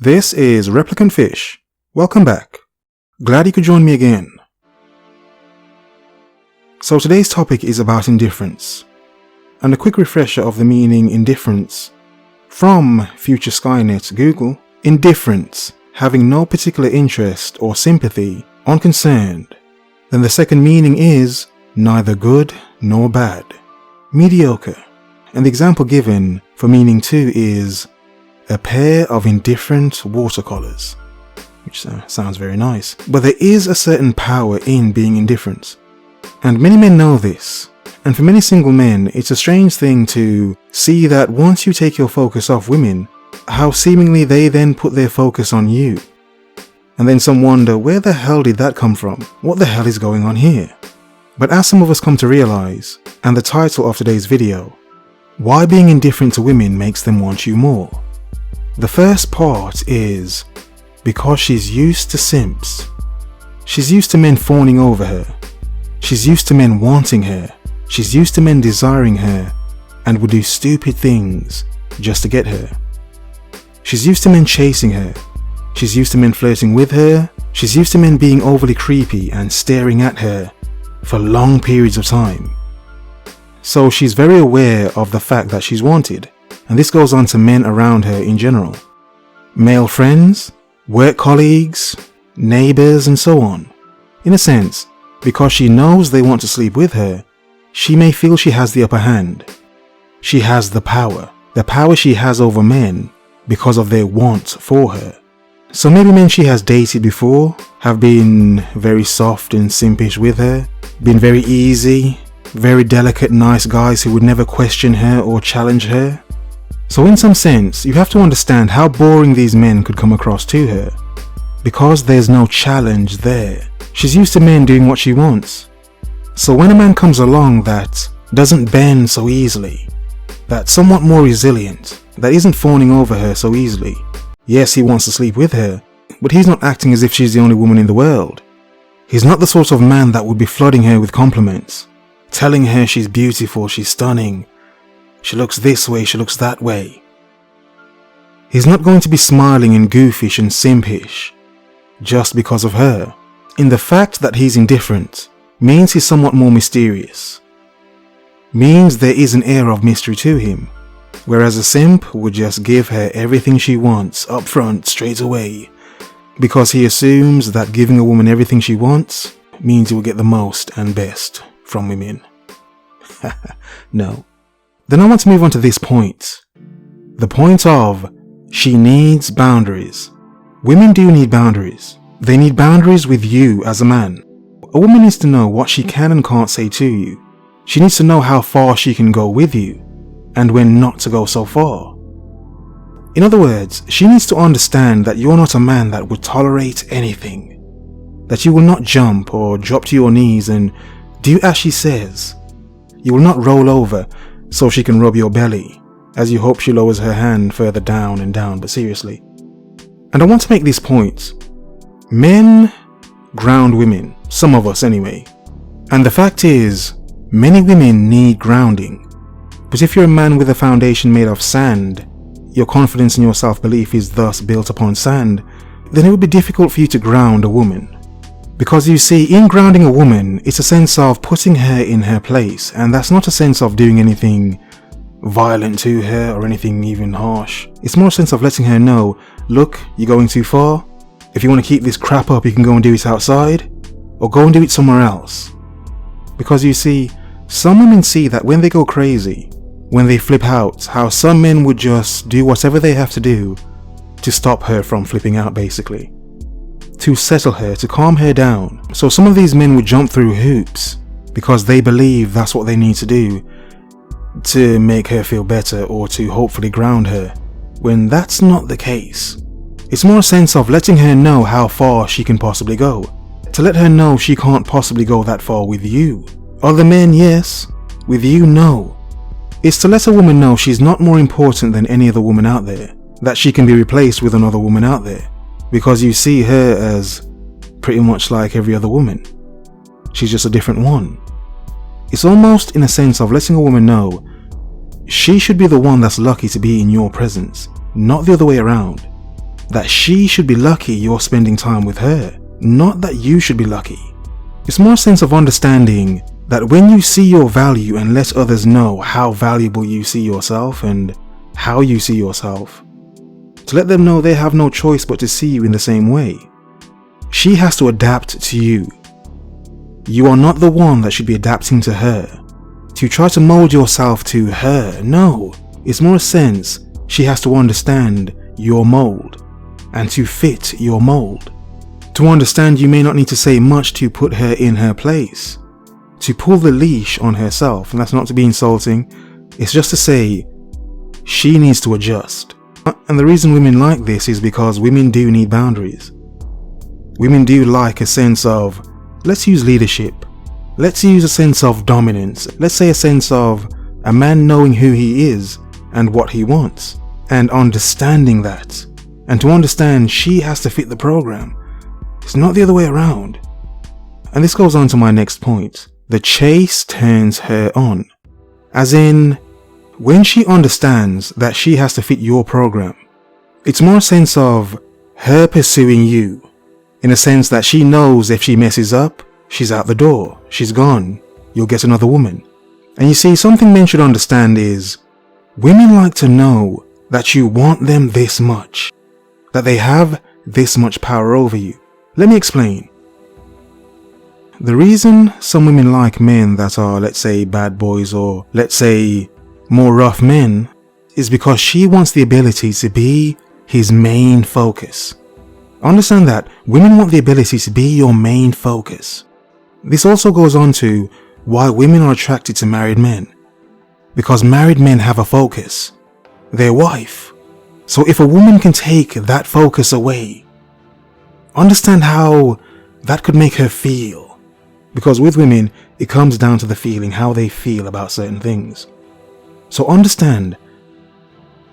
This is ReplicantPhish. Welcome back. Glad you could join me again. So today's topic is about indifference, and a quick refresher of the meaning indifference. From Future Skynet Google, indifference, having no particular interest or sympathy, unconcerned. Then the second meaning is neither good nor bad, mediocre. And the example given for meaning 2 is a pair of indifferent watercolors, which sounds very nice. But there is a certain power in being indifferent, and many men know this. And for many single men, it's a strange thing to see that once you take your focus off women, how seemingly they then put their focus on you. And then some wonder, where the hell did that come from? What the hell is going on here? But as some of us come to realize, and the title of today's video, why being indifferent to women makes them want you more. The first part is because she's used to simps. She's used to men fawning over her. She's used to men wanting her. She's used to men desiring her and would do stupid things just to get her. She's used to men chasing her. She's used to men flirting with her. She's used to men being overly creepy and staring at her for long periods of time. So she's very aware of the fact that she's wanted, and this goes on to men around her in general. Male friends, work colleagues, neighbors, and so on. In a sense, because she knows they want to sleep with her, she may feel she has the upper hand. She has the power she has over men because of their want for her. So maybe men she has dated before have been very soft and simpish with her, been very easy, very delicate, nice guys who would never question her or challenge her. So in some sense, you have to understand how boring these men could come across to her, because there's no challenge there. She's used to men doing what she wants. So when a man comes along that doesn't bend so easily, that's somewhat more resilient, that isn't fawning over her so easily, yes, he wants to sleep with her, but he's not acting as if she's the only woman in the world. He's not the sort of man that would be flooding her with compliments, telling her she's beautiful, she's stunning, she looks this way, she looks that way. He's not going to be smiling and goofish and simpish just because of her. In the fact that he's indifferent means he's somewhat more mysterious, means there is an air of mystery to him, whereas a simp would just give her everything she wants up front straight away, because he assumes that giving a woman everything she wants means he will get the most and best from women. No. Then I want to move on to this point. The point of she needs boundaries. Women do need boundaries. They need boundaries with you as a man. A woman needs to know what she can and can't say to you. She needs to know how far she can go with you and when not to go so far. In other words, she needs to understand that you're not a man that would tolerate anything, that you will not jump or drop to your knees and do as she says. You will not roll over so she can rub your belly, as you hope she lowers her hand further down and down, but seriously. And I want to make this point. Men ground women, some of us anyway. And the fact is, many women need grounding. But if you're a man with a foundation made of sand, your confidence and your self-belief is thus built upon sand, then it would be difficult for you to ground a woman. Because you see, in grounding a woman, it's a sense of putting her in her place, and that's not a sense of doing anything violent to her or anything even harsh. It's more a sense of letting her know, look, you're going too far. If you want to keep this crap up, you can go and do it outside, or go and do it somewhere else. Because you see, some women see that when they go crazy, when they flip out, how some men would just do whatever they have to do to stop her from flipping out, basically. To settle her, to calm her down. So some of these men would jump through hoops because they believe that's what they need to do to make her feel better or to hopefully ground her, when that's not the case. It's more a sense of letting her know how far she can possibly go, to let her know she can't possibly go that far with you. Other men, yes. With you, no. It's to let a woman know she's not more important than any other woman out there, that she can be replaced with another woman out there, because you see her as pretty much like every other woman. She's just a different one. It's almost in a sense of letting a woman know she should be the one that's lucky to be in your presence, not the other way around. that she should be lucky you're spending time with her, not that you should be lucky. It's more a sense of understanding that when you see your value and let others know how valuable you see yourself and how you see yourself, to let them know they have no choice but to see you in the same way. She has to adapt to you. You are not the one that should be adapting to her, to try to mold yourself to her. No, it's more a sense she has to understand your mold and to fit your mold. To understand you may not need to say much to put her in her place, to pull the leash on herself, and that's not to be insulting, it's just to say she needs to adjust. And the reason women like this is because women do need boundaries. Women do like a sense of, let's use leadership, let's use a sense of dominance, let's say a sense of a man knowing who he is and what he wants, and understanding that. And to understand she has to fit the program. It's not the other way around. And this goes on to my next point. The chase turns her on. As in, when she understands that she has to fit your program, it's more a sense of her pursuing you, in a sense that she knows if she messes up, she's out the door, she's gone, you'll get another woman. And you see, something men should understand is, women like to know that you want them this much, that they have this much power over you. Let me explain. The reason some women like men that are, let's say, bad boys, or let's say more rough men, is because she wants the ability to be his main focus. Understand that women want the ability to be your main focus. This also goes on to why women are attracted to married men. Because married men have a focus, their wife. So if a woman can take that focus away, understand how that could make her feel. Because with women, it comes down to the feeling, how they feel about certain things. So understand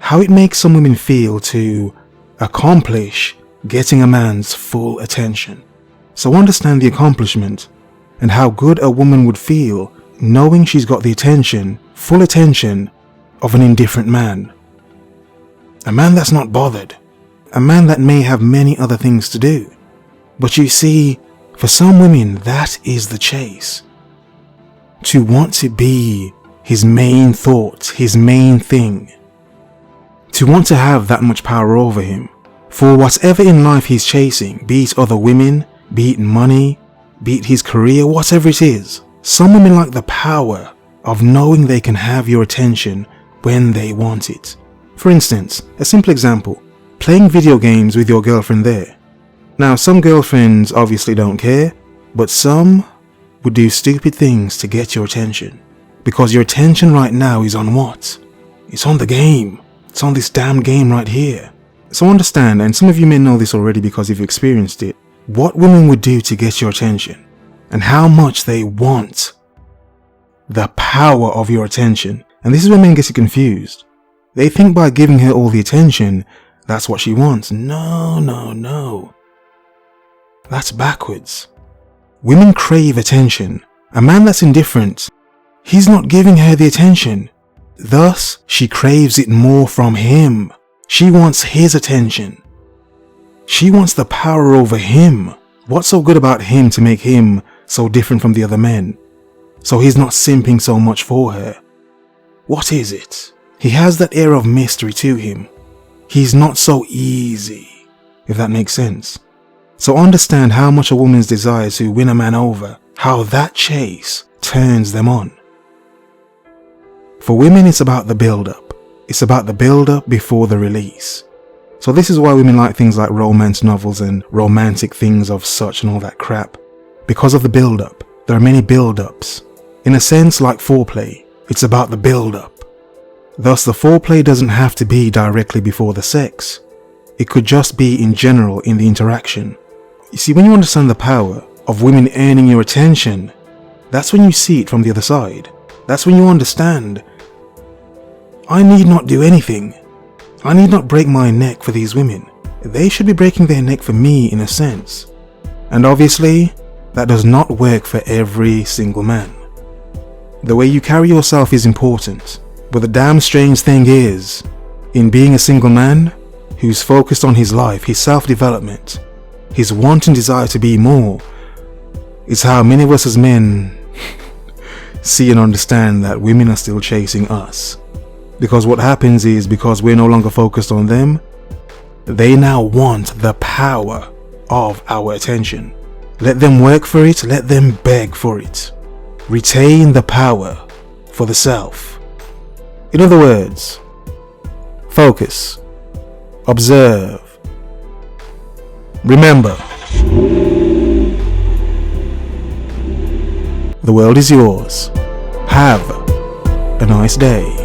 how it makes some women feel to accomplish getting a man's full attention. So understand the accomplishment and how good a woman would feel knowing she's got the attention, full attention of an indifferent man. A man that's not bothered. A man that may have many other things to do. But you see, for some women, that is the chase. To want to be his main thought, his main thing. To want to have that much power over him. For whatever in life he's chasing, be it other women, be it money, be it his career, whatever it is. Some women like the power of knowing they can have your attention when they want it. For instance, a simple example, playing video games with your girlfriend there. Now, some girlfriends obviously don't care, but some would do stupid things to get your attention. Because your attention right now is on what? It's on the game. It's on this damn game right here. So understand, and some of you may know this already because you've experienced it, what women would do to get your attention and how much they want the power of your attention. And this is where men get confused. They think by giving her all the attention, that's what she wants. No, no, no. That's backwards. Women crave attention. A man that's indifferent, he's not giving her the attention. Thus, she craves it more from him. She wants his attention. She wants the power over him. What's so good about him to make him so different from the other men? So he's not simping so much for her. What is it? He has that air of mystery to him. He's not so easy, if that makes sense. So understand how much a woman's desire to win a man over, how that chase turns them on. For women, it's about the build-up. It's about the build-up before the release. So this is why women like things like romance novels and romantic things of such and all that crap. Because of the build-up. There are many build-ups. In a sense, like foreplay, it's about the build-up. Thus, the foreplay doesn't have to be directly before the sex. It could just be in general in the interaction. You see, when you understand the power of women earning your attention, that's when you see it from the other side. That's when you understand, I need not do anything. I need not break my neck for these women. They should be breaking their neck for me in a sense. And obviously, that does not work for every single man. The way you carry yourself is important. But the damn strange thing is, in being a single man who's focused on his life, his self-development, his wanting desire to be more, it's how many of us as men see and understand that women are still chasing us. Because what happens is, because we're no longer focused on them, they now want the power of our attention. Let them work for it, let them beg for it. Retain the power for the self. In other words, focus, observe, remember. The world is yours. Have a nice day.